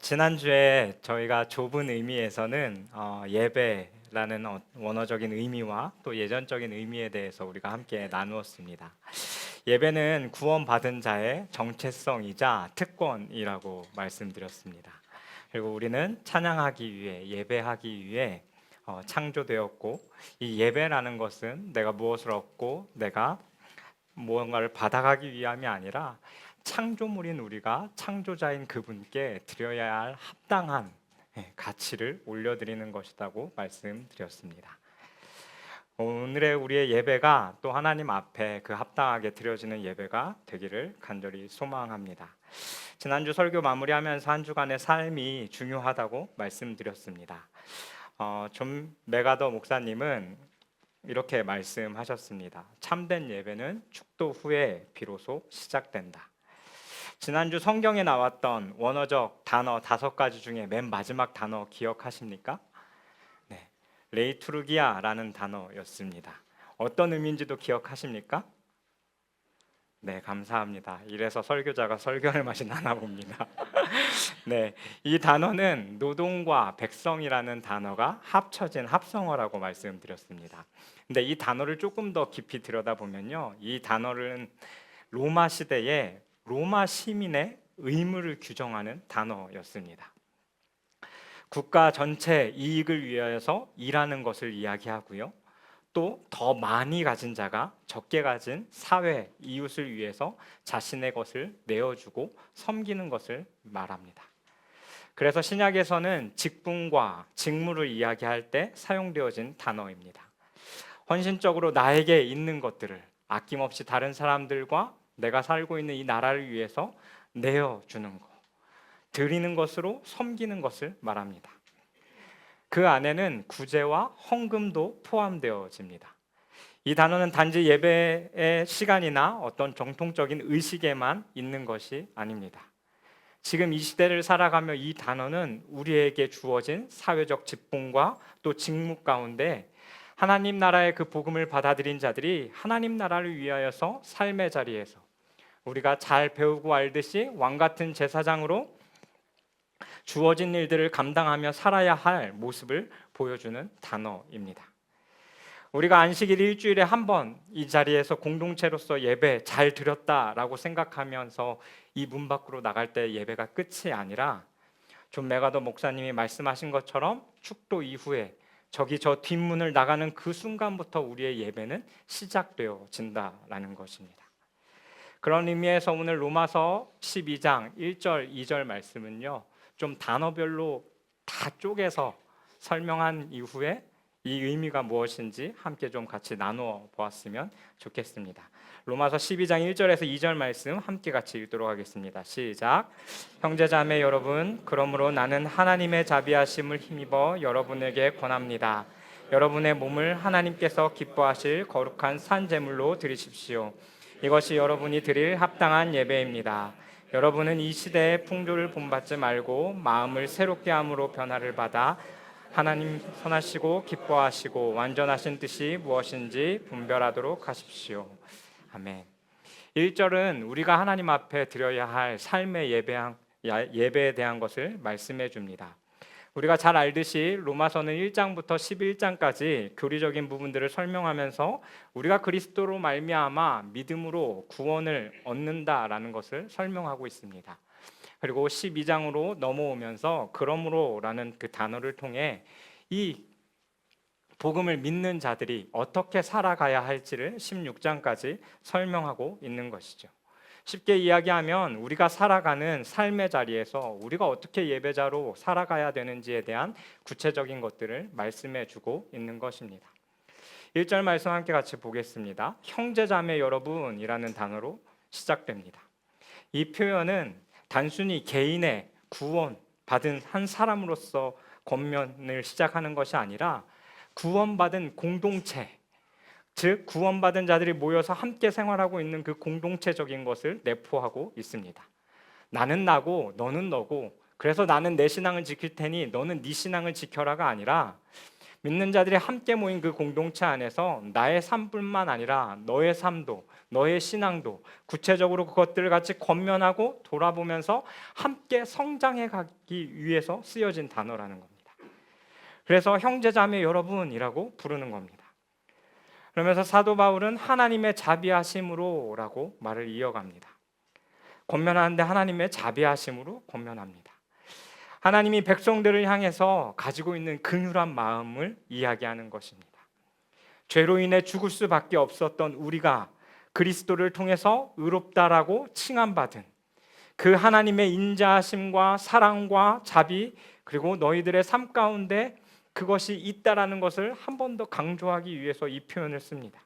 지난주에 저희가 좁은 의미에서는 예배라는 원어적인 의미와 또 예전적인 의미에 대해서 우리가 함께 나누었습니다. 예배는 구원받은 자의 정체성이자 특권이라고 말씀드렸습니다. 그리고 우리는 찬양하기 위해, 예배하기 위해 창조되었고, 이 예배라는 것은 내가 무엇을 얻고 내가 무언가를 받아가기 위함이 아니라 창조물인 우리가 창조자인 그분께 드려야 할 합당한 가치를 올려드리는 것이라고 말씀드렸습니다. 오늘의 우리의 예배가 또 하나님 앞에 그 합당하게 드려지는 예배가 되기를 간절히 소망합니다. 지난주 설교 마무리하면서 한 주간의 삶이 중요하다고 말씀드렸습니다. 존 메가더 목사님은 이렇게 말씀하셨습니다. 참된 예배는 축도 후에 비로소 시작된다. 지난주 성경에 나왔던 원어적 단어 5가지 중에 맨 마지막 단어 기억하십니까? 네, 레이투르기아라는 단어였습니다. 어떤 의미인지도 기억하십니까? 네, 감사합니다. 이래서 설교자가 설교할 맛이 나나 봅니다. 네, 이 단어는 노동과 백성이라는 단어가 합쳐진 합성어라고 말씀드렸습니다. 근데 이 단어를 조금 더 깊이 들여다보면요, 이 단어는 로마 시대에 로마 시민의 의무를 규정하는 단어였습니다. 국가 전체 이익을 위하여서 일하는 것을 이야기하고요. 또 더 많이 가진 자가 적게 가진 사회, 이웃을 위해서 자신의 것을 내어주고 섬기는 것을 말합니다. 그래서 신약에서는 직분과 직무를 이야기할 때 사용되어진 단어입니다. 헌신적으로 나에게 있는 것들을 아낌없이 다른 사람들과 내가 살고 있는 이 나라를 위해서 내어주는 것, 드리는 것으로 섬기는 것을 말합니다. 그 안에는 구제와 헌금도 포함되어집니다. 이 단어는 단지 예배의 시간이나 어떤 정통적인 의식에만 있는 것이 아닙니다. 지금 이 시대를 살아가며 이 단어는 우리에게 주어진 사회적 직분과 또 직무 가운데 하나님 나라의 그 복음을 받아들인 자들이 하나님 나라를 위하여서 삶의 자리에서 우리가 잘 배우고 알듯이 왕 같은 제사장으로 주어진 일들을 감당하며 살아야 할 모습을 보여주는 단어입니다. 우리가 안식일 일주일에 한 번 이 자리에서 공동체로서 예배 잘 드렸다라고 생각하면서 이 문 밖으로 나갈 때 예배가 끝이 아니라 존 메가더 목사님이 말씀하신 것처럼 축도 이후에 저기 저 뒷문을 나가는 그 순간부터 우리의 예배는 시작되어진다라는 것입니다. 그런 의미에서 오늘 로마서 12장 1절 2절 말씀은요, 좀 단어별로 다 쪼개서 설명한 이후에 이 의미가 무엇인지 함께 좀 같이 나누어 보았으면 좋겠습니다. 로마서 12장 1절에서 2절 말씀 함께 같이 읽도록 하겠습니다. 시작. 형제자매 여러분, 그러므로 나는 하나님의 자비하심을 힘입어 여러분에게 권합니다. 여러분의 몸을 하나님께서 기뻐하실 거룩한 산 제물로 드리십시오. 이것이 여러분이 드릴 합당한 예배입니다. 여러분은 이 시대의 풍조를 본받지 말고 마음을 새롭게 함으로 변화를 받아 하나님 선하시고 기뻐하시고 완전하신 뜻이 무엇인지 분별하도록 하십시오. 아멘. 1절은 우리가 하나님 앞에 드려야 할 삶의 예배에 대한 것을 말씀해 줍니다. 우리가 잘 알듯이 로마서는 1장부터 11장까지 교리적인 부분들을 설명하면서 우리가 그리스도로 말미암아 믿음으로 구원을 얻는다라는 것을 설명하고 있습니다. 그리고 12장으로 넘어오면서 그러므로라는 그 단어를 통해 이 복음을 믿는 자들이 어떻게 살아가야 할지를 16장까지 설명하고 있는 것이죠. 쉽게 이야기하면 우리가 살아가는 삶의 자리에서 우리가 어떻게 예배자로 살아가야 되는지에 대한 구체적인 것들을 말씀해 주고 있는 것입니다. 1절 말씀 함께 같이 보겠습니다. 형제자매 여러분이라는 단어로 시작됩니다. 이 표현은 단순히 개인의 구원 받은 한 사람으로서 권면을 시작하는 것이 아니라 구원받은 공동체, 즉 구원받은 자들이 모여서 함께 생활하고 있는 그 공동체적인 것을 내포하고 있습니다. 나는 나고 너는 너고, 그래서 나는 내 신앙을 지킬 테니 너는 네 신앙을 지켜라가 아니라 믿는 자들이 함께 모인 그 공동체 안에서 나의 삶뿐만 아니라 너의 삶도, 너의 신앙도 구체적으로 그것들을 같이 권면하고 돌아보면서 함께 성장해 가기 위해서 쓰여진 단어라는 겁니다. 그래서 형제자매 여러분이라고 부르는 겁니다. 그러면서 사도 바울은 하나님의 자비하심으로라고 말을 이어갑니다. 권면하는데 하나님의 자비하심으로 권면합니다. 하나님이 백성들을 향해서 가지고 있는 긍휼한 마음을 이야기하는 것입니다. 죄로 인해 죽을 수밖에 없었던 우리가 그리스도를 통해서 의롭다라고 칭함받은 그 하나님의 인자하심과 사랑과 자비, 그리고 너희들의 삶 가운데 그것이 있다라는 것을 한 번 더 강조하기 위해서 이 표현을 씁니다.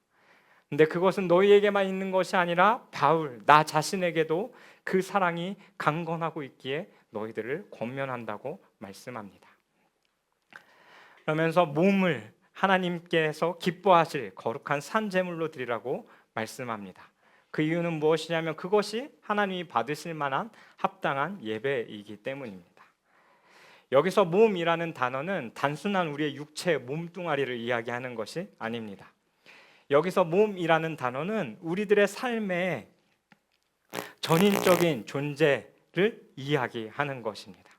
근데 그것은 너희에게만 있는 것이 아니라 바울, 나 자신에게도 그 사랑이 강건하고 있기에 너희들을 권면한다고 말씀합니다. 그러면서 몸을 하나님께서 기뻐하실 거룩한 산제물로 드리라고 말씀합니다. 그 이유는 무엇이냐면 그것이 하나님이 받으실 만한 합당한 예배이기 때문입니다. 여기서 몸이라는 단어는 단순한 우리의 육체 몸뚱아리를 이야기하는 것이 아닙니다. 여기서 몸이라는 단어는 우리들의 삶의 전인적인 존재를 이야기하는 것입니다.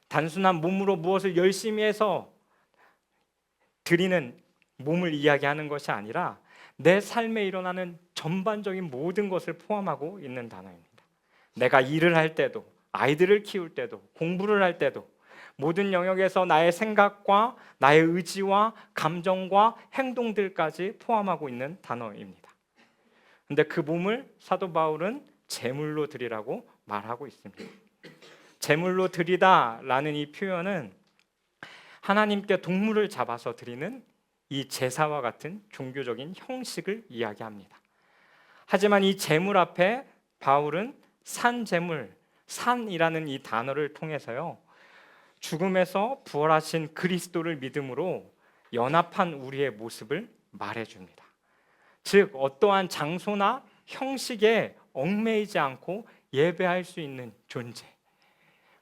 단순한 몸으로 무엇을 열심히 해서 드리는 몸을 이야기하는 것이 아니라 내 삶에 일어나는 전반적인 모든 것을 포함하고 있는 단어입니다. 내가 일을 할 때도, 아이들을 키울 때도, 공부를 할 때도 모든 영역에서 나의 생각과 나의 의지와 감정과 행동들까지 포함하고 있는 단어입니다. 근데 그 몸을 사도 바울은 제물로 드리라고 말하고 있습니다. 제물로 드리다라는 이 표현은 하나님께 동물을 잡아서 드리는 이 제사와 같은 종교적인 형식을 이야기합니다. 하지만 이 제물 앞에 바울은 산제물, 산이라는 이 단어를 통해서요, 죽음에서 부활하신 그리스도를 믿음으로 연합한 우리의 모습을 말해줍니다. 즉 어떠한 장소나 형식에 얽매이지 않고 예배할 수 있는 존재,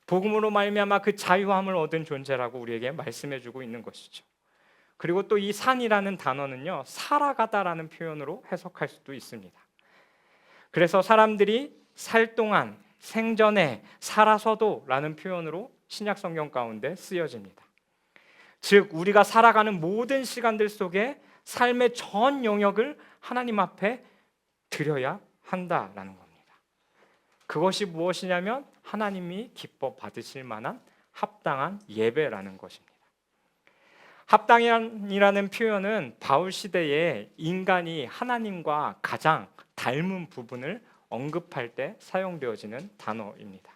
복음으로 말미암아 그 자유함을 얻은 존재라고 우리에게 말씀해주고 있는 것이죠. 그리고 또 이 산이라는 단어는요, 살아가다라는 표현으로 해석할 수도 있습니다. 그래서 사람들이 살 동안, 생전에, 살아서도라는 표현으로 신약 성경 가운데 쓰여집니다. 즉 우리가 살아가는 모든 시간들 속에 삶의 전 영역을 하나님 앞에 드려야 한다라는 겁니다. 그것이 무엇이냐면 하나님이 기뻐 받으실 만한 합당한 예배라는 것입니다. 합당이라는 표현은 바울 시대에 인간이 하나님과 가장 닮은 부분을 언급할 때 사용되어지는 단어입니다.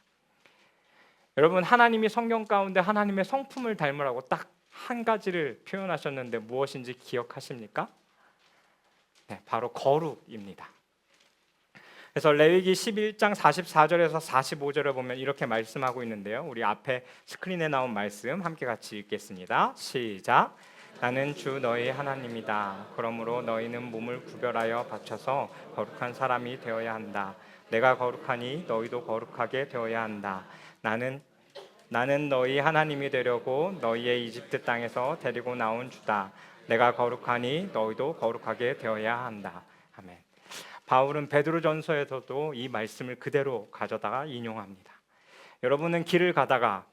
여러분, 하나님이 성경 가운데 하나님의 성품을 닮으라고 딱 한 가지를 표현하셨는데 무엇인지 기억하십니까? 네, 바로 거룩입니다. 그래서 레위기 11장 44절에서 45절을 보면 이렇게 말씀하고 있는데요. 우리 앞에 스크린에 나온 말씀 함께 같이 읽겠습니다. 시작. 나는 주 너희 하나님이다. 그러므로 너희는 몸을 구별하여 바쳐서 거룩한 사람이 되어야 한다. 내가 거룩하니 너희도 거룩하게 되어야 한다. 나는 너희 하나님이 되려고 너희의 이집트 땅에서 데리고 나온 주다. 내가 거룩하니 너희도 거룩하게 되어야 한다. 아멘. 바울은 베드로전서에서도 이 말씀을 그대로 가져다가 인용합니다. 여러분은 길을 가다가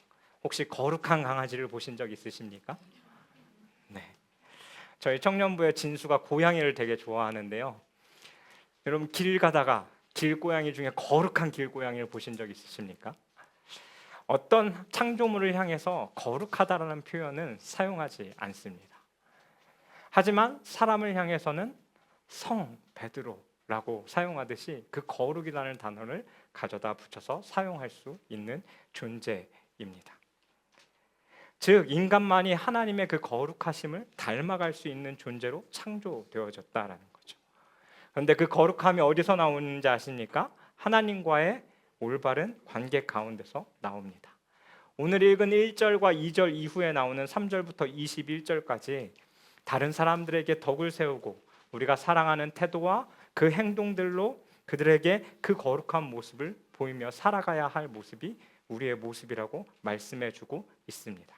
혹시 거룩한 강아지를 보신 적 있으십니까? 네. 저희 청년부의 진수가 고양이를 되게 좋아하는데요. 여러분 길 가다가 길고양이 중에 거룩한 길고양이를 보신 적 있으십니까? 어떤 창조물을 향해서 거룩하다라는 표현은 사용하지 않습니다. 하지만 사람을 향해서는 성 베드로라고 사용하듯이 그 거룩이라는 단어를 가져다 붙여서 사용할 수 있는 존재입니다. 즉 인간만이 하나님의 그 거룩하심을 닮아갈 수 있는 존재로 창조되어졌다라는 거죠. 그런데 그 거룩함이 어디서 나오는지 아십니까? 하나님과의 올바른 관계 가운데서 나옵니다. 오늘 읽은 1절과 2절 이후에 나오는 3절부터 21절까지 다른 사람들에게 덕을 세우고 우리가 사랑하는 태도와 그 행동들로 그들에게 그 거룩한 모습을 보이며 살아가야 할 모습이 우리의 모습이라고 말씀해주고 있습니다.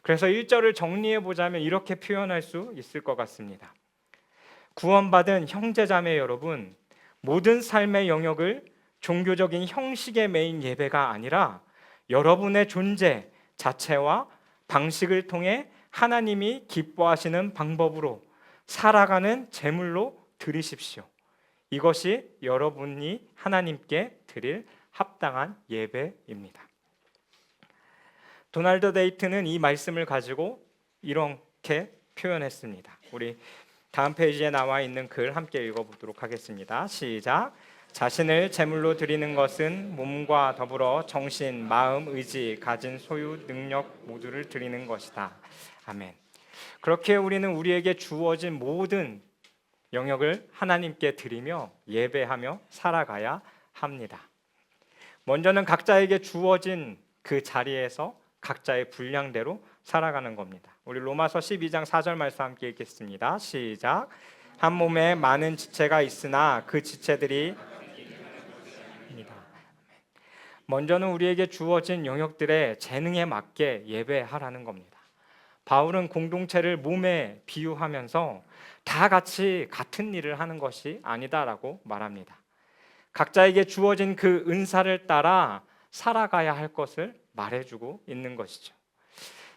그래서 1절을 정리해 보자면 이렇게 표현할 수 있을 것 같습니다. 구원받은 형제자매 여러분, 모든 삶의 영역을 종교적인 형식에 매인 예배가 아니라 여러분의 존재 자체와 방식을 통해 하나님이 기뻐하시는 방법으로 살아가는 제물로 드리십시오. 이것이 여러분이 하나님께 드릴 합당한 예배입니다. 도널드 데이트는 이 말씀을 가지고 이렇게 표현했습니다. 우리 다음 페이지에 나와 있는 글 함께 읽어보도록 하겠습니다. 시작. 자신을 제물로 드리는 것은 몸과 더불어 정신, 마음, 의지, 가진 소유, 능력 모두를 드리는 것이다. 아멘. 그렇게 우리는 우리에게 주어진 모든 영역을 하나님께 드리며 예배하며 살아가야 합니다. 먼저는 각자에게 주어진 그 자리에서 각자의 분량대로 살아가는 겁니다. 우리 로마서 12장 4절 말씀 함께 읽겠습니다. 시작. 한 몸에 많은 지체가 있으나 그 지체들이 먼저는 우리에게 주어진 영역들의 재능에 맞게 예배하라는 겁니다. 바울은 공동체를 몸에 비유하면서 다 같이 같은 일을 하는 것이 아니다라고 말합니다. 각자에게 주어진 그 은사를 따라 살아가야 할 것을 말해주고 있는 것이죠.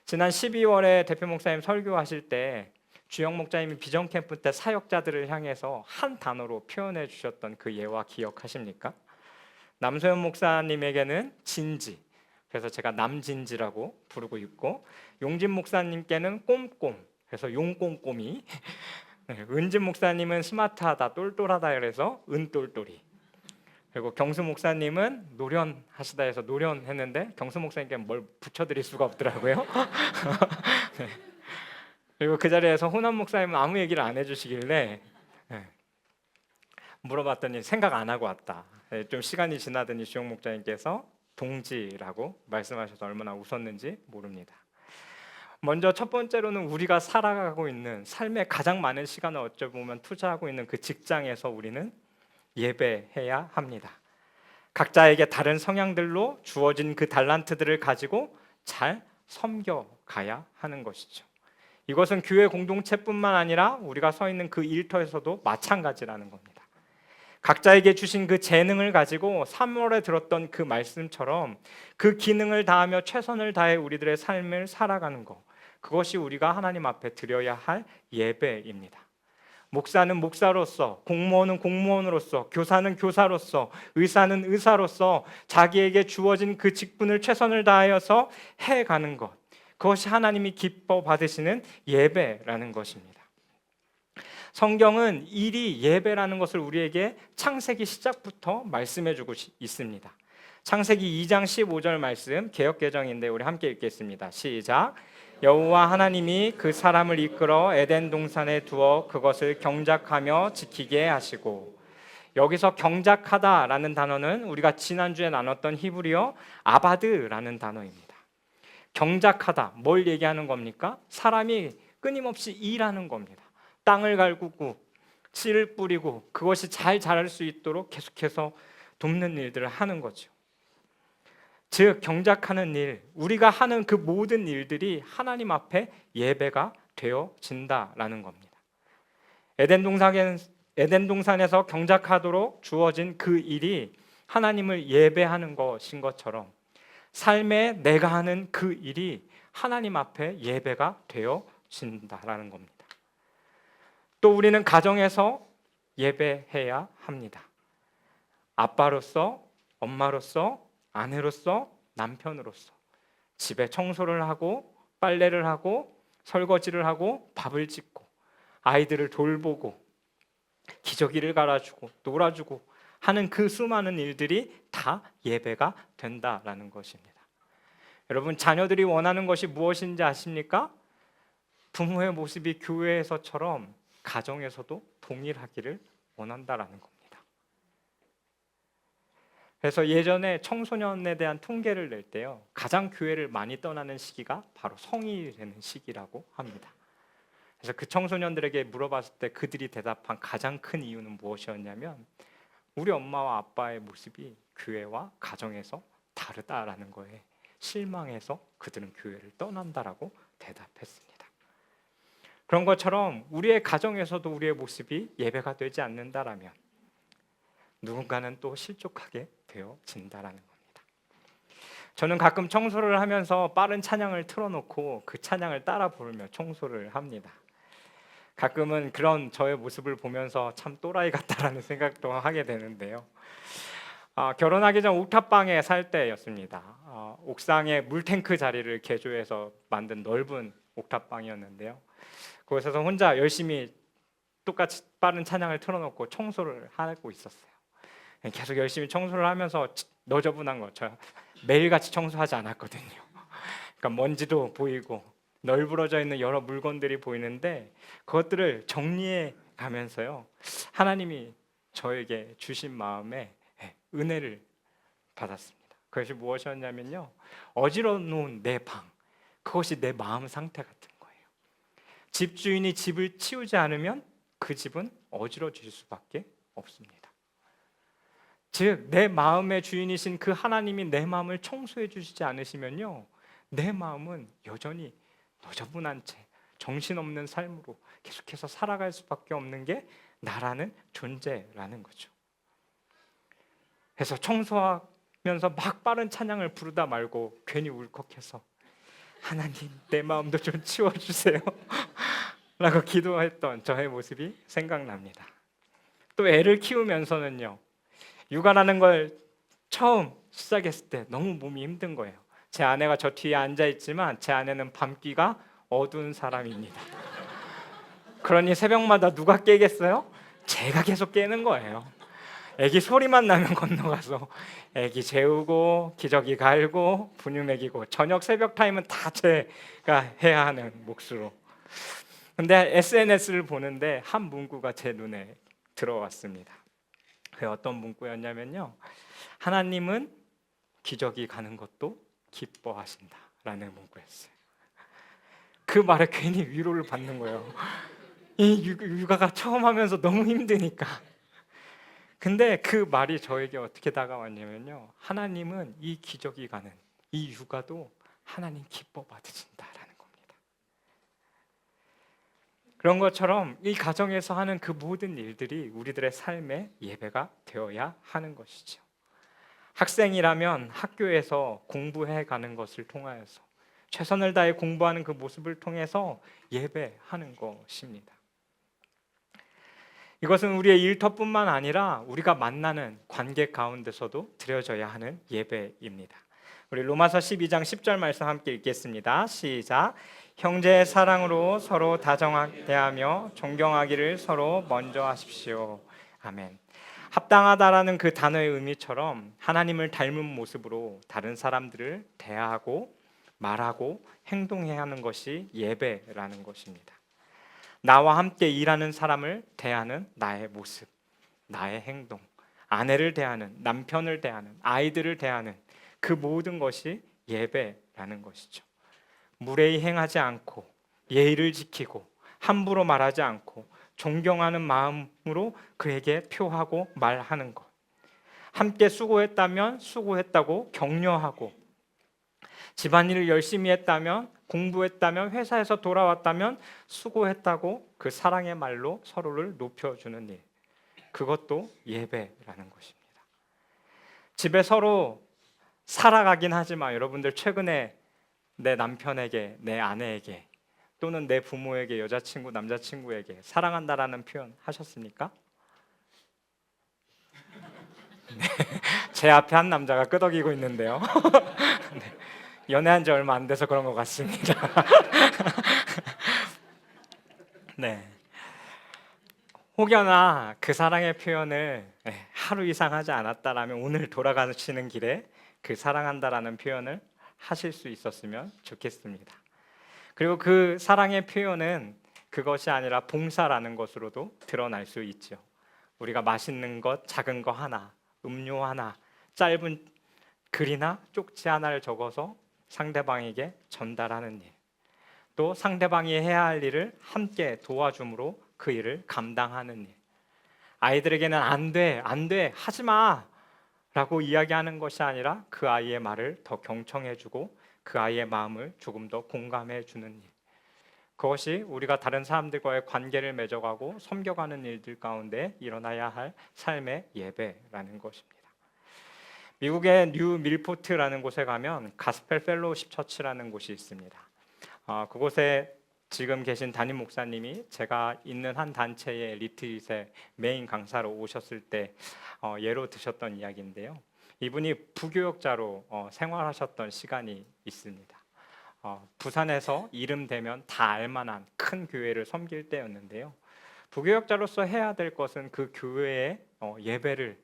지난 12월에 대표 목사님 설교하실 때 주영 목사님이 비전 캠프 때 사역자들을 향해서 한 단어로 표현해 주셨던 그 예화 기억하십니까? 남소연 목사님에게는 진지, 그래서 제가 남진지라고 부르고 있고, 용진 목사님께는 꼼꼼, 그래서 용꼼꼼이, 은진 목사님은 스마트하다, 똘똘하다 그래서 은똘똘이, 그리고 경수 목사님은 노련하시다 해서 노련했는데 경수 목사님께 뭘 붙여드릴 수가 없더라고요. 네. 그리고 그 자리에서 호남 목사님은 아무 얘기를 안 해주시길래 물어봤더니 생각 안 하고 왔다. 좀 시간이 지나더니 주영 목사님께서 동지라고 말씀하셔서 얼마나 웃었는지 모릅니다. 먼저 첫 번째로는 우리가 살아가고 있는 삶의 가장 많은 시간을 어찌 보면 투자하고 있는 그 직장에서 우리는 예배해야 합니다. 각자에게 다른 성향들로 주어진 그 달란트들을 가지고 잘 섬겨가야 하는 것이죠. 이것은 교회 공동체뿐만 아니라 우리가 서 있는 그 일터에서도 마찬가지라는 겁니다. 각자에게 주신 그 재능을 가지고 3월에 들었던 그 말씀처럼 그 기능을 다하며 최선을 다해 우리들의 삶을 살아가는 것, 그것이 우리가 하나님 앞에 드려야 할 예배입니다. 목사는 목사로서, 공무원은 공무원으로서, 교사는 교사로서, 의사는 의사로서 자기에게 주어진 그 직분을 최선을 다하여서 해가는 것, 그것이 하나님이 기뻐 받으시는 예배라는 것입니다. 성경은 일이 예배라는 것을 우리에게 창세기 시작부터 말씀해주고 있습니다. 창세기 2장 15절 말씀, 개역개정인데 우리 함께 읽겠습니다. 시작. 여호와 하나님이 그 사람을 이끌어 에덴 동산에 두어 그것을 경작하며 지키게 하시고, 여기서 경작하다라는 단어는 우리가 지난주에 나눴던 히브리어 아바드라는 단어입니다. 경작하다, 뭘 얘기하는 겁니까? 사람이 끊임없이 일하는 겁니다. 땅을 갈구고 씨를 뿌리고 그것이 잘 자랄 수 있도록 계속해서 돕는 일들을 하는 거죠. 즉 경작하는 일, 우리가 하는 그 모든 일들이 하나님 앞에 예배가 되어진다라는 겁니다. 에덴 동산에서 경작하도록 주어진 그 일이 하나님을 예배하는 것인 것처럼 삶에 내가 하는 그 일이 하나님 앞에 예배가 되어진다라는 겁니다. 또 우리는 가정에서 예배해야 합니다. 아빠로서, 엄마로서, 아내로서, 남편으로서 집에 청소를 하고 빨래를 하고 설거지를 하고 밥을 짓고 아이들을 돌보고 기저귀를 갈아주고 놀아주고 하는 그 수많은 일들이 다 예배가 된다라는 것입니다. 여러분, 자녀들이 원하는 것이 무엇인지 아십니까? 부모의 모습이 교회에서처럼 가정에서도 동일하기를 원한다라는 겁니다. 그래서 예전에 청소년에 대한 통계를 낼 때요, 가장 교회를 많이 떠나는 시기가 바로 성인이 되는 시기라고 합니다. 그래서 그 청소년들에게 물어봤을 때 그들이 대답한 가장 큰 이유는 무엇이었냐면 우리 엄마와 아빠의 모습이 교회와 가정에서 다르다라는 거에 실망해서 그들은 교회를 떠난다라고 대답했습니다. 그런 것처럼 우리의 가정에서도 우리의 모습이 예배가 되지 않는다라면 누군가는 또 실족하게 되어진다라는 겁니다. 저는 가끔 청소를 하면서 빠른 찬양을 틀어놓고 그 찬양을 따라 부르며 청소를 합니다. 가끔은 그런 저의 모습을 보면서 참 또라이 같다라는 생각도 하게 되는데요. 결혼하기 전 옥탑방에 살 때였습니다. 옥상에 물탱크 자리를 개조해서 만든 넓은 옥탑방이었는데요. 그곳에서 혼자 열심히 똑같이 빠른 찬양을 틀어놓고 청소를 하고 있었어요. 계속 열심히 청소를 하면서 너저분한 거죠. 매일같이 청소하지 않았거든요. 그러니까 먼지도 보이고 널브러져 있는 여러 물건들이 보이는데 그것들을 정리해 가면서요, 하나님이 저에게 주신 마음에 은혜를 받았습니다. 그것이 무엇이었냐면요, 어지러 놓은 내 방, 그것이 내 마음 상태 같은 거예요. 집주인이 집을 치우지 않으면 그 집은 어지러질 수밖에 없습니다. 즉, 내 마음의 주인이신 그 하나님이 내 마음을 청소해 주시지 않으시면요, 내 마음은 여전히 너저분한 채 정신없는 삶으로 계속해서 살아갈 수밖에 없는 게 나라는 존재라는 거죠. 그래서 청소하면서 막 빠른 찬양을 부르다 말고 괜히 울컥해서 하나님, 내 마음도 좀 치워주세요 라고 기도했던 저의 모습이 생각납니다. 또 애를 키우면서는요, 육아라는 걸 처음 시작했을 때 너무 몸이 힘든 거예요. 제 아내가 저 뒤에 앉아있지만 제 아내는 밤귀가 어두운 사람입니다. 그러니 새벽마다 누가 깨겠어요? 제가 계속 깨는 거예요. 애기 소리만 나면 건너가서 애기 재우고 기저귀 갈고 분유 먹이고 저녁 새벽 타임은 다 제가 해야 하는 몫으로. 근데 SNS를 보는데 한 문구가 제 눈에 들어왔습니다. 그게 어떤 문구였냐면요, 하나님은 기저귀 가는 것도 기뻐하신다라는 문구였어요. 그 말에 괜히 위로를 받는 거예요. 이 육아가 처음 하면서 너무 힘드니까. 근데 그 말이 저에게 어떻게 다가왔냐면요, 하나님은 이 기저귀 가는 이 육아도 하나님 기뻐 받으신다라는 겁니다. 그런 것처럼 이 가정에서 하는 그 모든 일들이 우리들의 삶의 예배가 되어야 하는 것이죠. 학생이라면 학교에서 공부해 가는 것을 통하여서 최선을 다해 공부하는 그 모습을 통해서 예배하는 것입니다. 이것은 우리의 일터뿐만 아니라 우리가 만나는 관계 가운데서도 드려져야 하는 예배입니다. 우리 로마서 12장 10절 말씀 함께 읽겠습니다. 시작. 형제의 사랑으로 서로 다정하게 존경하기를 서로 먼저 하십시오. 아멘. 합당하다라는 그 단어의 의미처럼 하나님을 닮은 모습으로 다른 사람들을 대하고 말하고 행동해야 하는 것이 예배라는 것입니다. 나와 함께 일하는 사람을 대하는 나의 모습, 나의 행동, 아내를 대하는, 남편을 대하는, 아이들을 대하는 그 모든 것이 예배라는 것이죠. 무례히 행하지 않고 예의를 지키고 함부로 말하지 않고 존경하는 마음으로 그에게 표하고 말하는 것. 함께 수고했다면 수고했다고 격려하고, 집안일을 열심히 했다면, 공부했다면, 회사에서 돌아왔다면 수고했다고 그 사랑의 말로 서로를 높여주는 일, 그것도 예배라는 것입니다. 집에 서로 살아가긴 하지만 여러분들 최근에 내 남편에게, 내 아내에게 또는 내 부모에게, 여자친구, 남자친구에게 사랑한다라는 표현 하셨습니까? 네, 제 앞에 한 남자가 끄덕이고 있는데요. 네, 연애한 지 얼마 안 돼서 그런 것 같습니다. 네, 혹여나 그 사랑의 표현을 하루 이상 하지 않았다라면 오늘 돌아가시는 길에 그 사랑한다라는 표현을 하실 수 있었으면 좋겠습니다. 그리고 그 사랑의 표현은 그것이 아니라 봉사라는 것으로도 드러날 수 있죠. 우리가 맛있는 것, 작은 거 하나, 음료 하나, 짧은 글이나 쪽지 하나를 적어서 상대방에게 전달하는 일, 또 상대방이 해야 할 일을 함께 도와줌으로 그 일을 감당하는 일. 아이들에게는 안 돼, 하지 마 라고 이야기하는 것이 아니라 그 아이의 말을 더 경청해주고 그 아이의 마음을 조금 더 공감해주는 일, 그것이 우리가 다른 사람들과의 관계를 맺어가고 섬겨가는 일들 가운데 일어나야 할 삶의 예배라는 것입니다. 미국의 뉴 밀포트라는 곳에 가면 가스펠 펠로우십 처치라는 곳이 있습니다. 그곳에 지금 계신 담임 목사님이 제가 있는 한 단체의 리트릿에 메인 강사로 오셨을 때 예로 드셨던 이야기인데요. 이분이 부교역자로 생활하셨던 시간이 있습니다. 부산에서 이름 대면 다 알만한 큰 교회를 섬길 때였는데요. 부교역자로서 해야 될 것은 그 교회의 예배를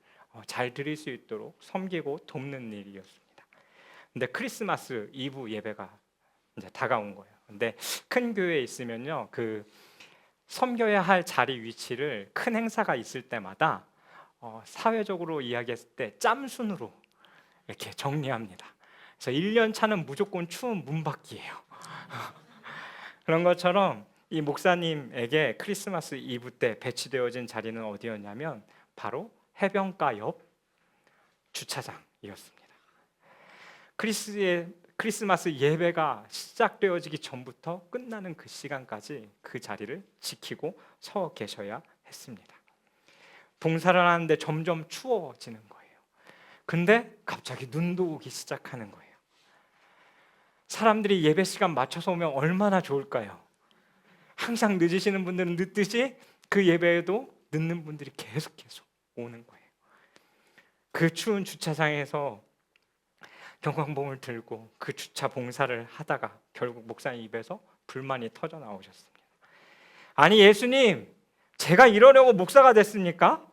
잘 드릴 수 있도록 섬기고 돕는 일이었습니다. 근데 크리스마스 이브 예배가 이제 다가온 거예요. 근데 큰 교회에 있으면요, 그 섬겨야 할 자리 위치를 큰 행사가 있을 때마다 사회적으로 이야기했을 때 짬순으로 이렇게 정리합니다. 그래서 1년 차는 무조건 추운 문 밖이에요. 그런 것처럼 이 목사님에게 크리스마스 이브 때 배치되어진 자리는 어디였냐면 바로 해변가 옆 주차장이었습니다. 크리스마스 예배가 시작되어지기 전부터 끝나는 그 시간까지 그 자리를 지키고 서 계셔야 했습니다. 봉사를 하는데 점점 추워지는 거예요. 근데 갑자기 눈도 오기 시작하는 거예요. 사람들이 예배 시간 맞춰서 오면 얼마나 좋을까요? 항상 늦으시는 분들은 늦듯이 그 예배에도 늦는 분들이 계속 오는 거예요. 그 추운 주차장에서 경광봉을 들고 그 주차 봉사를 하다가 결국 목사님 입에서 불만이 터져 나오셨습니다. 아니 예수님, 제가 이러려고 목사가 됐습니까?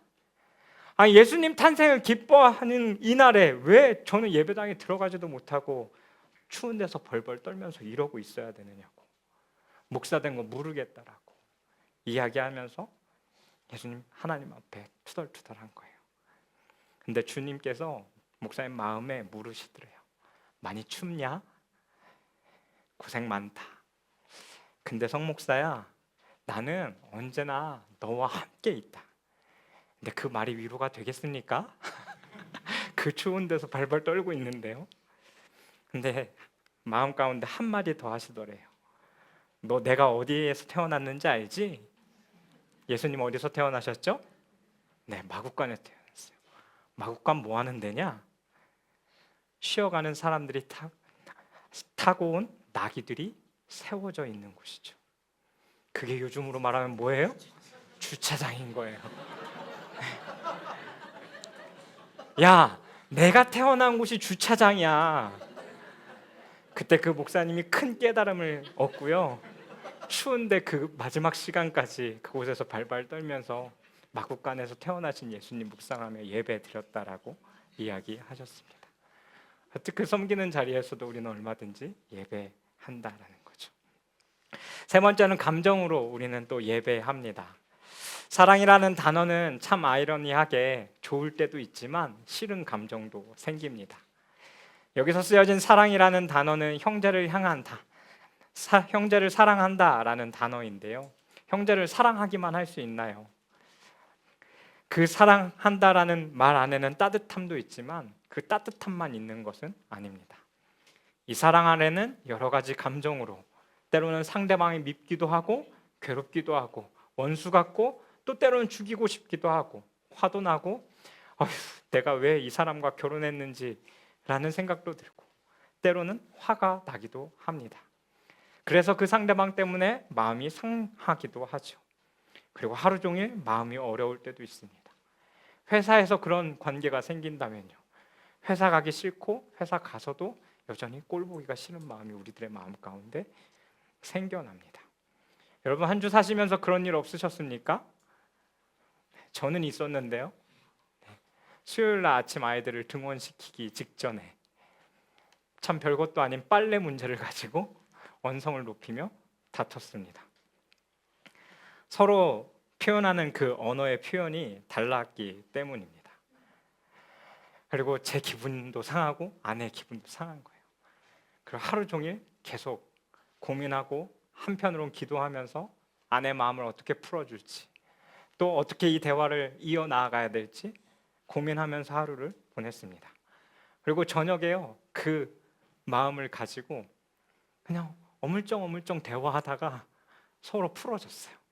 아니 예수님 탄생을 기뻐하는 이날에 왜 저는 예배당에 들어가지도 못하고 추운 데서 벌벌 떨면서 이러고 있어야 되느냐고, 목사 된 거 모르겠다라고 이야기하면서 예수님 하나님 앞에 투덜투덜한 거예요. 근데 주님께서 목사님 마음에 물으시더래요. 많이 춥냐? 고생 많다. 근데 성 목사야, 나는 언제나 너와 함께 있다. 근데 그 말이 위로가 되겠습니까? 그 추운 데서 발발 떨고 있는데요. 근데 마음 가운데 한마디 더 하시더래요. 너 내가 어디에서 태어났는지 알지? 예수님 어디서 태어나셨죠? 네, 마국간에서 태어났어요. 마국간 뭐 하는 데냐? 쉬어가는 사람들이 타고 온 나귀들이 세워져 있는 곳이죠. 그게 요즘으로 말하면 뭐예요? 주차장인 거예요. 야, 내가 태어난 곳이 주차장이야. 그때 그 목사님이 큰 깨달음을 얻고요, 추운데 그 마지막 시간까지 그곳에서 발발 떨면서 마국간에서 태어나신 예수님 묵상하며 예배 드렸다라고 이야기하셨습니다. 그 섬기는 자리에서도 우리는 얼마든지 예배한다라는 거죠. 세 번째는 감정으로 우리는 또 예배합니다. 사랑이라는 단어는 참 아이러니하게 좋을 때도 있지만 싫은 감정도 생깁니다. 여기서 쓰여진 사랑이라는 단어는 형제를 향한 형제를 사랑한다라는 단어인데요. 형제를 사랑하기만 할 수 있나요? 그 사랑한다라는 말 안에는 따뜻함도 있지만 그 따뜻함만 있는 것은 아닙니다. 이 사랑 안에는 여러 가지 감정으로, 때로는 상대방이 밉기도 하고 괴롭기도 하고 원수 같고 또 때로는 죽이고 싶기도 하고 화도 나고 어휴, 내가 왜 이 사람과 결혼했는지라는 생각도 들고 때로는 화가 나기도 합니다. 그래서 그 상대방 때문에 마음이 상하기도 하죠. 그리고 하루 종일 마음이 어려울 때도 있습니다. 회사에서 그런 관계가 생긴다면요, 회사 가기 싫고 회사 가서도 여전히 꼴 보기가 싫은 마음이 우리들의 마음 가운데 생겨납니다. 여러분 한 주 사시면서 그런 일 없으셨습니까? 저는 있었는데요. 수요일 날 아침 아이들을 등원시키기 직전에 참 별것도 아닌 빨래 문제를 가지고 언성을 높이며 다퉜습니다. 서로 표현하는 그 언어의 표현이 달랐기 때문입니다. 그리고 제 기분도 상하고 아내의 기분도 상한 거예요. 그리고 하루 종일 계속 고민하고 한편으론 기도하면서 아내 마음을 어떻게 풀어줄지, 또 어떻게 이 대화를 이어나가야 될지 고민하면서 하루를 보냈습니다. 그리고 저녁에요, 그 마음을 가지고 그냥 어물쩡어물쩡 대화하다가 서로 풀어졌어요.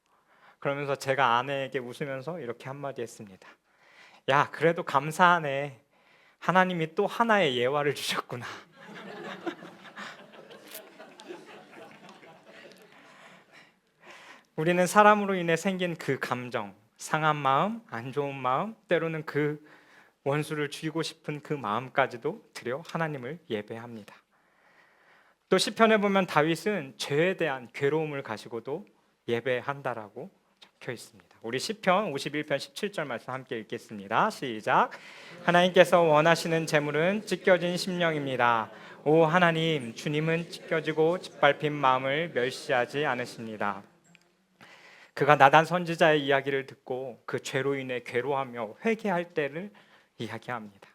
그러면서 제가 아내에게 웃으면서 이렇게 한마디 했습니다. 야, 그래도 감사하네. 하나님이 또 하나의 예화를 주셨구나. 우리는 사람으로 인해 생긴 그 감정, 상한 마음, 안 좋은 마음, 때로는 그 원수를 죽이고 싶은 그 마음까지도 들여 하나님을 예배합니다. 또 시편에 보면 다윗은 죄에 대한 괴로움을 가지고도 예배한다라고 적혀 있습니다. 우리 시편 51편 17절 말씀 함께 읽겠습니다. 시작. 하나님께서 원하시는 재물은 찢겨진 심령입니다. 오 하나님, 주님은 찢겨지고 짓밟힌 마음을 멸시하지 않으십니다. 그가 나단 선지자의 이야기를 듣고 그 죄로 인해 괴로워하며 회개할 때를 이야기합니다.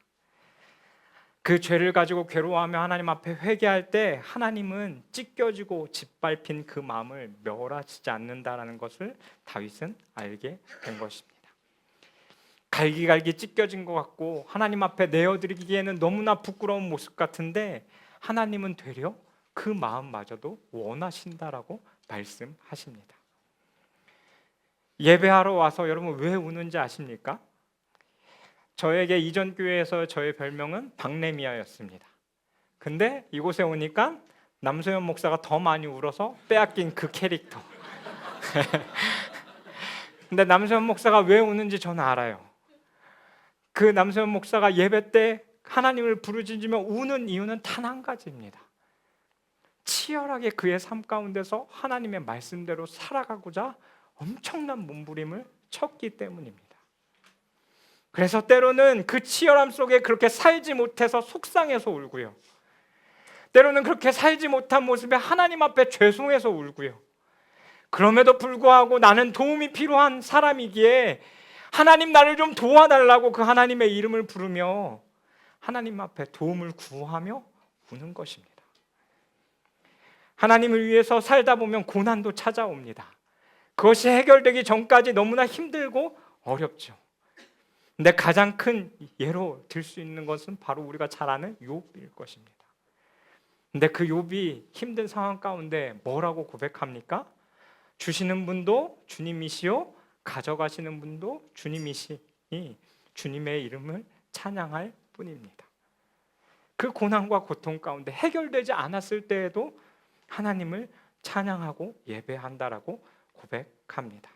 그 죄를 가지고 괴로워하며 하나님 앞에 회개할 때 하나님은 찢겨지고 짓밟힌 그 마음을 멸하시지 않는다라는 것을 다윗은 알게 된 것입니다. 갈기갈기 찢겨진 것 같고 하나님 앞에 내어드리기에는 너무나 부끄러운 모습 같은데 하나님은 되려 그 마음마저도 원하신다라고 말씀하십니다. 예배하러 와서 여러분 왜 우는지 아십니까? 저에게 이전 교회에서 저의 별명은 박래미아였습니다. 근데 이곳에 오니까 남소연 목사가 더 많이 울어서 빼앗긴 그 캐릭터. 근데 남소연 목사가 왜 우는지 저는 알아요. 그 남소연 목사가 예배 때 하나님을 부르짖으며 우는 이유는 단 한 가지입니다. 치열하게 그의 삶 가운데서 하나님의 말씀대로 살아가고자 엄청난 몸부림을 쳤기 때문입니다. 그래서 때로는 그 치열함 속에 그렇게 살지 못해서 속상해서 울고요. 때로는 그렇게 살지 못한 모습에 하나님 앞에 죄송해서 울고요. 그럼에도 불구하고 나는 도움이 필요한 사람이기에 하나님 나를 좀 도와달라고 그 하나님의 이름을 부르며 하나님 앞에 도움을 구하며 우는 것입니다. 하나님을 위해서 살다 보면 고난도 찾아옵니다. 그것이 해결되기 전까지 너무나 힘들고 어렵죠. 근데 가장 큰 예로 들 수 있는 것은 바로 우리가 잘 아는 욥일 것입니다. 근데 그 욥이 힘든 상황 가운데 뭐라고 고백합니까? 주시는 분도 주님이시요 가져가시는 분도 주님이시니 주님의 이름을 찬양할 뿐입니다. 그 고난과 고통 가운데 해결되지 않았을 때에도 하나님을 찬양하고 예배한다라고 고백합니다.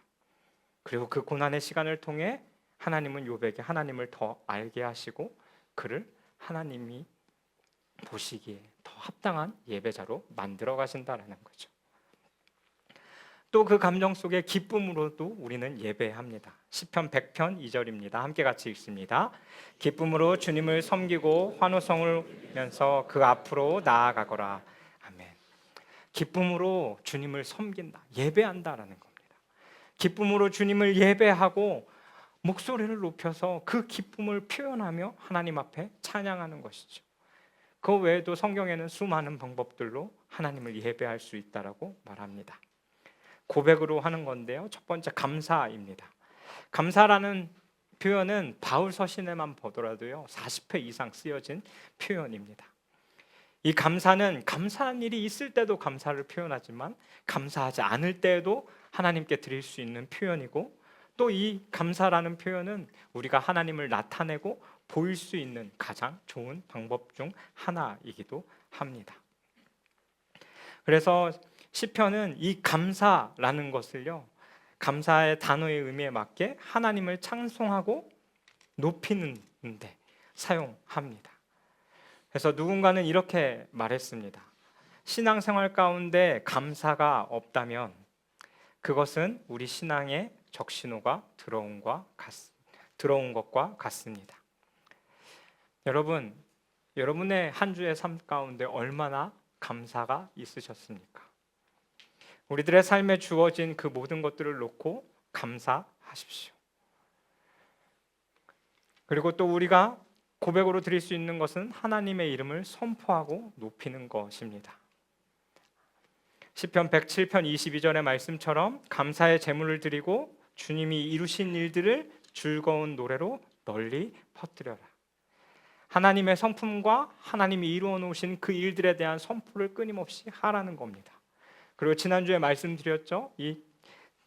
그리고 그 고난의 시간을 통해 하나님은 욥에게 하나님을 더 알게 하시고 그를 하나님이 보시기에 더 합당한 예배자로 만들어 가신다라는 거죠. 또 그 감정 속에 기쁨으로도 우리는 예배합니다. 시편 100편 2절입니다. 함께 같이 읽습니다. 기쁨으로 주님을 섬기고 환호성을 울면서 그 앞으로 나아가거라. 아멘. 기쁨으로 주님을 섬긴다, 예배한다라는 겁니다. 기쁨으로 주님을 예배하고 목소리를 높여서 그 기쁨을 표현하며 하나님 앞에 찬양하는 것이죠. 그 외에도 성경에는 수많은 방법들로 하나님을 예배할 수 있다라고 말합니다. 고백으로 하는 건데요. 첫 번째 감사입니다. 감사라는 표현은 바울 서신에만 보더라도요 40회 이상 쓰여진 표현입니다. 이 감사는 감사한 일이 있을 때도 감사를 표현하지만 감사하지 않을 때에도 하나님께 드릴 수 있는 표현이고 또 이 감사라는 표현은 우리가 하나님을 나타내고 보일 수 있는 가장 좋은 방법 중 하나이기도 합니다. 그래서 시편은 이 감사라는 것을요 감사의 단어의 의미에 맞게 하나님을 창송하고 높이는 데 사용합니다. 그래서 누군가는 이렇게 말했습니다. 신앙생활 가운데 감사가 없다면 그것은 우리 신앙의 적신호가 들어온 것과 같습니다. 여러분, 여러분의 한 주의 삶 가운데 얼마나 감사가 있으셨습니까? 우리들의 삶에 주어진 그 모든 것들을 놓고 감사하십시오. 그리고 또 우리가 고백으로 드릴 수 있는 것은 하나님의 이름을 선포하고 높이는 것입니다. 시편 107편 22절의 말씀처럼 감사의 제물을 드리고 주님이 이루신 일들을 즐거운 노래로 널리 퍼뜨려라. 하나님의 성품과 하나님이 이루어 놓으신 그 일들에 대한 선포를 끊임없이 하라는 겁니다. 그리고 지난주에 말씀드렸죠. 이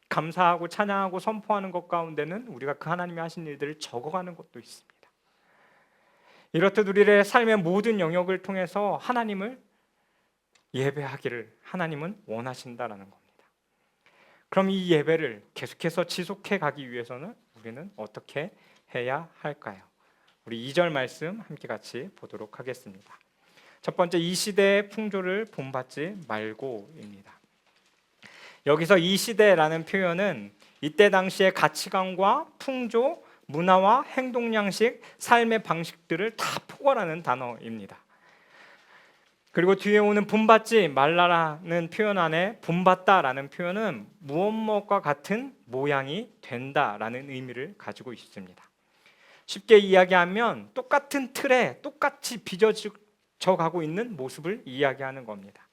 감사하고 찬양하고 선포하는 것 가운데는 우리가 그 하나님이 하신 일들을 적어가는 것도 있습니다. 이렇듯 우리의 삶의 모든 영역을 통해서 하나님을 예배하기를 하나님은 원하신다라는 겁니다. 그럼 이 예배를 계속해서 지속해 가기 위해서는 우리는 어떻게 해야 할까요? 우리 2절 말씀 함께 같이 보도록 하겠습니다. 첫 번째, 이 시대의 풍조를 본받지 말고입니다. 여기서 이 시대라는 표현은 이때 당시의 가치관과 풍조, 문화와 행동 양식, 삶의 방식들을 다 포괄하는 단어입니다. 그리고 뒤에 오는 본받지 말라라는 표현 안에 본받다라는 표현은 무엇과 같은 모양이 된다라는 의미를 가지고 있습니다. 쉽게 이야기하면 똑같은 틀에 똑같이 빚어져 가고 있는 모습을 이야기하는 겁니다.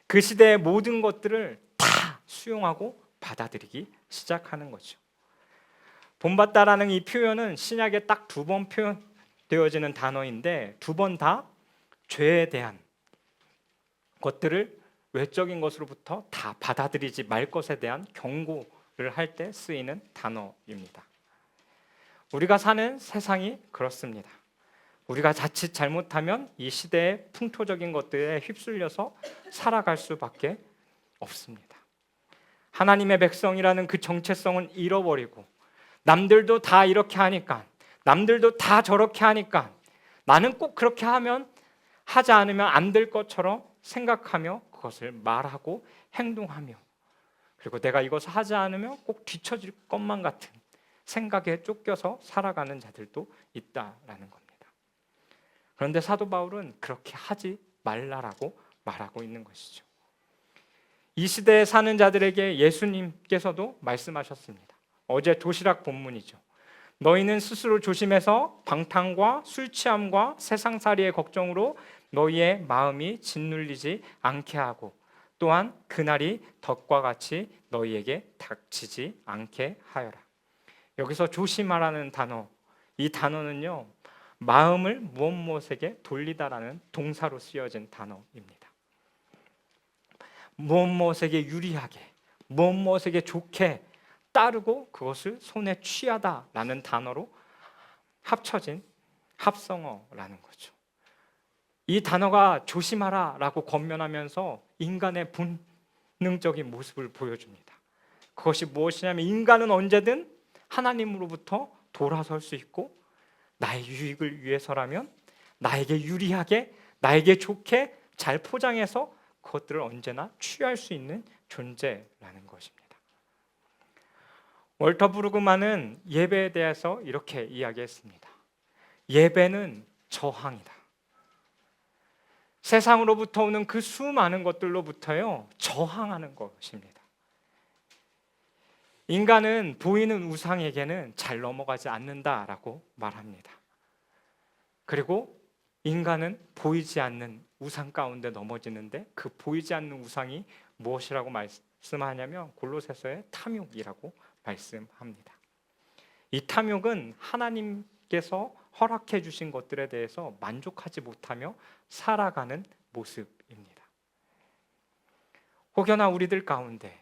그 시대의 모든 것들을 다 수용하고 받아들이기 시작하는 거죠. 본받다라는 이 표현은 신약에 딱 2번 표현되어지는 단어인데 2번 다 죄에 대한 것들을 외적인 것으로부터 다 받아들이지 말 것에 대한 경고를 할 때 쓰이는 단어입니다. 우리가 사는 세상이 그렇습니다. 우리가 자칫 잘못하면 이 시대의 풍토적인 것들에 휩쓸려서 살아갈 수밖에 없습니다. 하나님의 백성이라는 그 정체성은 잃어버리고 남들도 다 이렇게 하니까, 남들도 다 저렇게 하니까 나는 꼭 그렇게 하지 않으면 안 될 것처럼 생각하며 그것을 말하고 행동하며, 그리고 내가 이것을 하지 않으면 꼭 뒤처질 것만 같은 생각에 쫓겨서 살아가는 자들도 있다라는 겁니다. 그런데 사도 바울은 그렇게 하지 말라라고 말하고 있는 것이죠. 이 시대에 사는 자들에게 예수님께서도 말씀하셨습니다. 어제 도시락 본문이죠. 너희는 스스로 조심해서 방탕과 술 취함과 세상살이의 걱정으로 너희의 마음이 짓눌리지 않게 하고, 또한 그날이 덫과 같이 너희에게 닥치지 않게 하여라. 여기서 조심하라는 단어, 이 단어는요, 마음을 무엇에게 돌리다라는 동사로 쓰여진 단어입니다. 무엇에게 유리하게, 무엇에게 좋게 따르고 그것을 손에 취하다라는 단어로 합쳐진 합성어라는 거죠. 이 단어가 조심하라라고 권면하면서 인간의 본능적인 모습을 보여줍니다. 그것이 무엇이냐면 인간은 언제든 하나님으로부터 돌아설 수 있고, 나의 유익을 위해서라면 나에게 유리하게, 나에게 좋게 잘 포장해서 그것들을 언제나 취할 수 있는 존재라는 것입니다. 월터 브루그만은 예배에 대해서 이렇게 이야기했습니다. 예배는 저항이다. 세상으로부터 오는 그 수많은 것들로부터요, 저항하는 것입니다. 인간은 보이는 우상에게는 잘 넘어가지 않는다라고 말합니다. 그리고 인간은 보이지 않는 우상 가운데 넘어지는데, 그 보이지 않는 우상이 무엇이라고 말씀하냐면 골로새서의 탐욕이라고 말씀합니다. 이 탐욕은 하나님께서 허락해 주신 것들에 대해서 만족하지 못하며 살아가는 모습입니다. 혹여나 우리들 가운데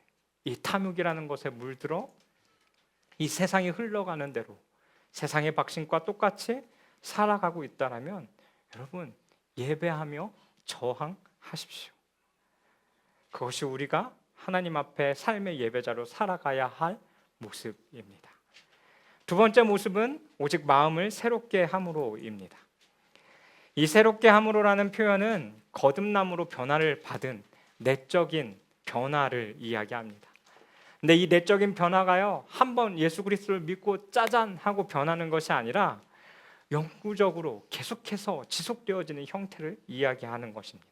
이 탐욕이라는 것에 물들어 이 세상이 흘러가는 대로 세상의 박신과 똑같이 살아가고 있다면 여러분, 예배하며 저항하십시오. 그것이 우리가 하나님 앞에 삶의 예배자로 살아가야 할 모습입니다. 두 번째 모습은 오직 마음을 새롭게 함으로입니다. 이 새롭게 함으로라는 표현은 거듭남으로 변화를 받은 내적인 변화를 이야기합니다. 근데 이 내적인 변화가요, 한번 예수 그리스도를 믿고 짜잔 하고 변하는 것이 아니라 영구적으로 계속해서 지속되어지는 형태를 이야기하는 것입니다.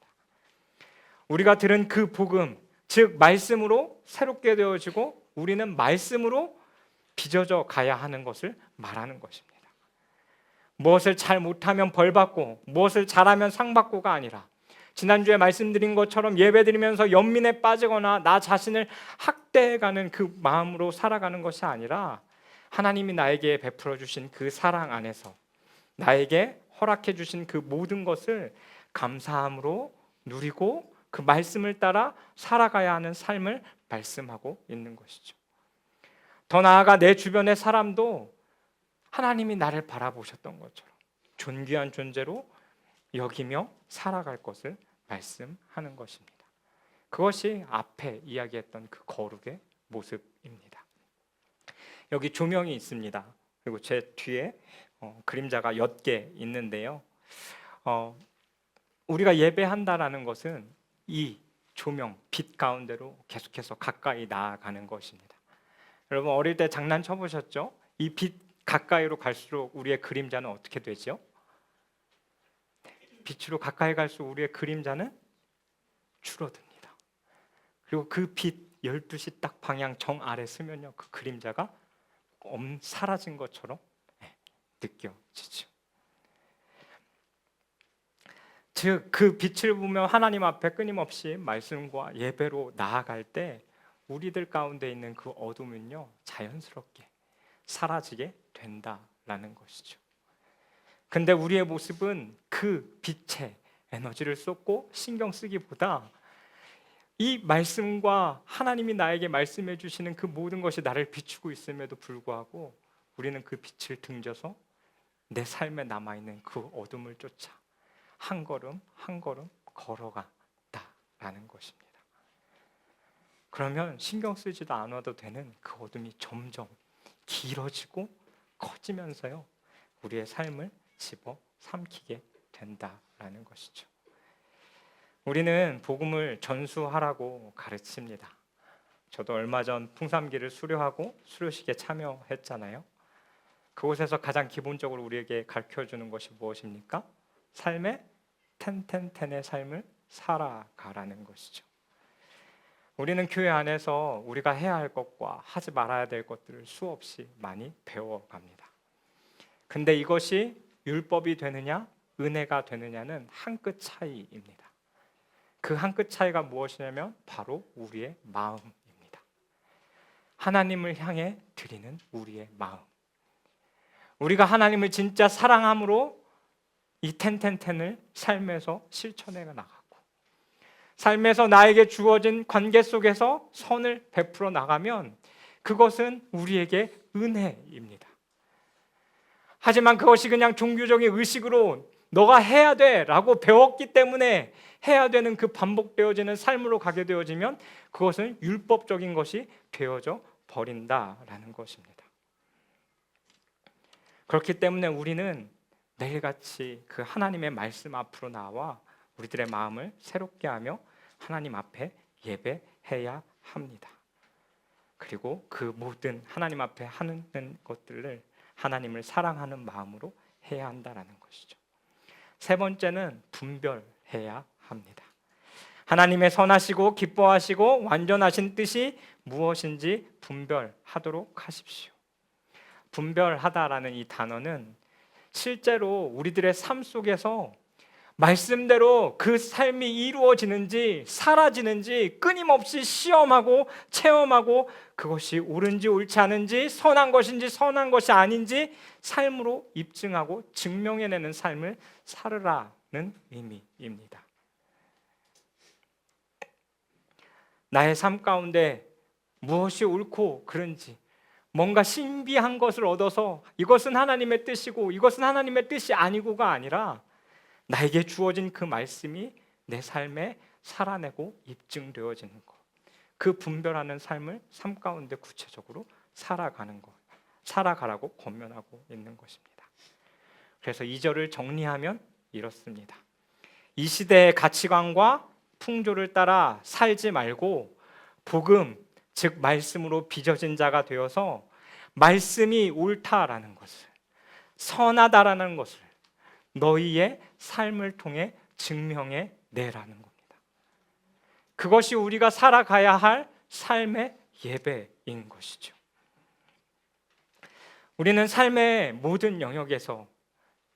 우리가 들은 그 복음, 즉 말씀으로 새롭게 되어지고 우리는 말씀으로 빚어져 가야 하는 것을 말하는 것입니다. 무엇을 잘 못하면 벌받고 무엇을 잘하면 상받고가 아니라, 지난주에 말씀드린 것처럼 예배드리면서 연민에 빠지거나 나 자신을 학대해가는 그 마음으로 살아가는 것이 아니라, 하나님이 나에게 베풀어 주신 그 사랑 안에서 나에게 허락해 주신 그 모든 것을 감사함으로 누리고 그 말씀을 따라 살아가야 하는 삶을 말씀하고 있는 것이죠. 더 나아가 내 주변의 사람도 하나님이 나를 바라보셨던 것처럼 존귀한 존재로 여기며 살아갈 것을 말씀하는 것입니다. 그것이 앞에 이야기했던 그 거룩의 모습입니다. 여기 조명이 있습니다. 그리고 제 뒤에 그림자가 10개 있는데요. 우리가 예배한다라는 것은 이 조명, 빛 가운데로 계속해서 가까이 나아가는 것입니다. 여러분 어릴 때 장난쳐 보셨죠? 이 빛 가까이로 갈수록 우리의 그림자는 어떻게 되죠? 빛으로 가까이 갈수록 우리의 그림자는 줄어듭니다. 그리고 그 빛 12시 딱 방향 정 아래 서면요, 그 그림자가 사라진 것처럼 느껴지죠. 즉 그 빛을 보며 하나님 앞에 끊임없이 말씀과 예배로 나아갈 때 우리들 가운데 있는 그 어둠은요 자연스럽게 사라지게 된다라는 것이죠. 근데 우리의 모습은 그 빛에 에너지를 쏟고 신경 쓰기보다 이 말씀과 하나님이 나에게 말씀해 주시는 그 모든 것이 나를 비추고 있음에도 불구하고 우리는 그 빛을 등져서 내 삶에 남아있는 그 어둠을 쫓아 한 걸음 한 걸음 걸어간다라는 것입니다. 그러면 신경 쓰지도 않아도 되는 그 어둠이 점점 길어지고 커지면서요 우리의 삶을 집어삼키게 된다라는 것이죠. 우리는 복음을 전수하라고 가르칩니다. 저도 얼마 전 풍삼기를 수료하고 수료식에 참여했잖아요. 그곳에서 가장 기본적으로 우리에게 가르쳐주는 것이 무엇입니까? 삶의 텐텐텐의 삶을 살아가라는 것이죠. 우리는 교회 안에서 우리가 해야 할 것과 하지 말아야 될 것들을 수없이 많이 배워갑니다. 근데 이것이 율법이 되느냐 은혜가 되느냐는 한 끗 차이입니다. 그 한 끗 차이가 무엇이냐면 바로 우리의 마음입니다. 하나님을 향해 드리는 우리의 마음. 우리가 하나님을 진짜 사랑함으로 이 텐텐텐을 삶에서 실천해 나가고 삶에서 나에게 주어진 관계 속에서 선을 베풀어 나가면 그것은 우리에게 은혜입니다. 하지만 그것이 그냥 종교적인 의식으로 너가 해야 돼 라고 배웠기 때문에 해야 되는 그 반복되어지는 삶으로 가게 되어지면 그것은 율법적인 것이 되어져 버린다라는 것입니다. 그렇기 때문에 우리는 매일같이 그 하나님의 말씀 앞으로 나와 우리들의 마음을 새롭게 하며 하나님 앞에 예배해야 합니다. 그리고 그 모든 하나님 앞에 하는 것들을 하나님을 사랑하는 마음으로 해야 한다라는 것이죠. 세 번째는 분별해야 합니다. 하나님의 선하시고 기뻐하시고 완전하신 뜻이 무엇인지 분별하도록 하십시오. 분별하다라는 이 단어는 실제로 우리들의 삶 속에서 말씀대로 그 삶이 이루어지는지 사라지는지 끊임없이 시험하고 체험하고 그것이 옳은지 옳지 않은지 선한 것인지 선한 것이 아닌지 삶으로 입증하고 증명해내는 삶을 살으라는 의미입니다. 나의 삶 가운데 무엇이 옳고 그른지 뭔가 신비한 것을 얻어서 이것은 하나님의 뜻이고 이것은 하나님의 뜻이 아니고가 아니라 나에게 주어진 그 말씀이 내 삶에 살아내고 입증되어지는 것, 그 분별하는 삶을 삶 가운데 구체적으로 살아가는 것, 살아가라고 권면하고 있는 것입니다. 그래서 2절을 정리하면 이렇습니다. 이 시대의 가치관과 풍조를 따라 살지 말고 복음, 즉 말씀으로 빚어진 자가 되어서 말씀이 옳다라는 것을, 선하다라는 것을 너희의 삶을 통해 증명해 내라는 겁니다. 그것이 우리가 살아가야 할 삶의 예배인 것이죠. 우리는 삶의 모든 영역에서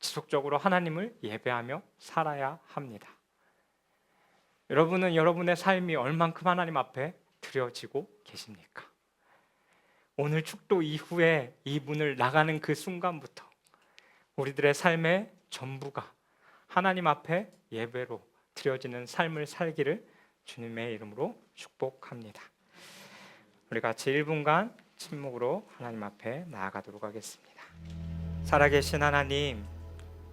지속적으로 하나님을 예배하며 살아야 합니다. 여러분은 여러분의 삶이 얼만큼 하나님 앞에 드려지고 계십니까? 오늘 축도 이후에 이 문을 나가는 그 순간부터 우리들의 삶의 전부가 하나님 앞에 예배로 드려지는 삶을 살기를 주님의 이름으로 축복합니다. 우리 같이 1분간 침묵으로 하나님 앞에 나아가도록 하겠습니다. 살아계신 하나님,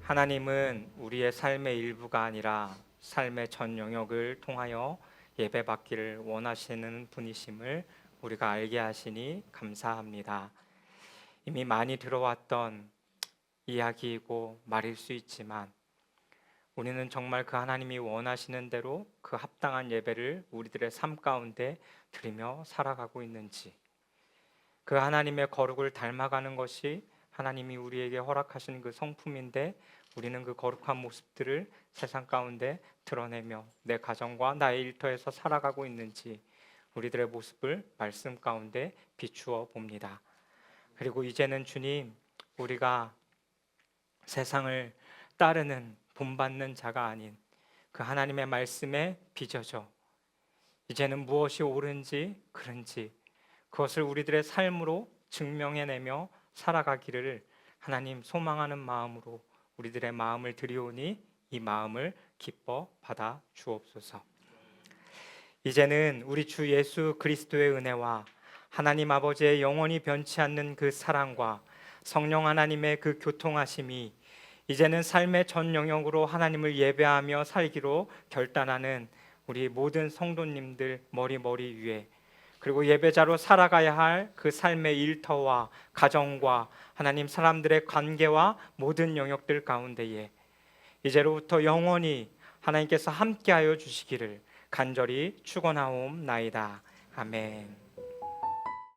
하나님은 우리의 삶의 일부가 아니라 삶의 전 영역을 통하여 예배받기를 원하시는 분이심을 우리가 알게 하시니 감사합니다. 이미 많이 들어왔던 이야기이고 말일 수 있지만 우리는 정말 그 하나님이 원하시는 대로 그 합당한 예배를 우리들의 삶 가운데 드리며 살아가고 있는지, 그 하나님의 거룩을 닮아가는 것이 하나님이 우리에게 허락하신 그 성품인데 우리는 그 거룩한 모습들을 세상 가운데 드러내며 내 가정과 나의 일터에서 살아가고 있는지 우리들의 모습을 말씀 가운데 비추어 봅니다. 그리고 이제는 주님, 우리가 세상을 따르는 본받는 자가 아닌 그 하나님의 말씀에 빚어져 이제는 무엇이 옳은지 그른지 그것을 우리들의 삶으로 증명해내며 살아가기를 하나님 소망하는 마음으로 우리들의 마음을 드리오니 이 마음을 기뻐 받아 주옵소서. 이제는 우리 주 예수 그리스도의 은혜와 하나님 아버지의 영원히 변치 않는 그 사랑과 성령 하나님의 그 교통하심이 이제는 삶의 전 영역으로 하나님을 예배하며 살기로 결단하는 우리 모든 성도님들 머리 위에, 그리고 예배자로 살아가야 할 그 삶의 일터와 가정과 하나님 사람들의 관계와 모든 영역들 가운데에 이제로부터 영원히 하나님께서 함께하여 주시기를 간절히 축원하옵나이다. 아멘.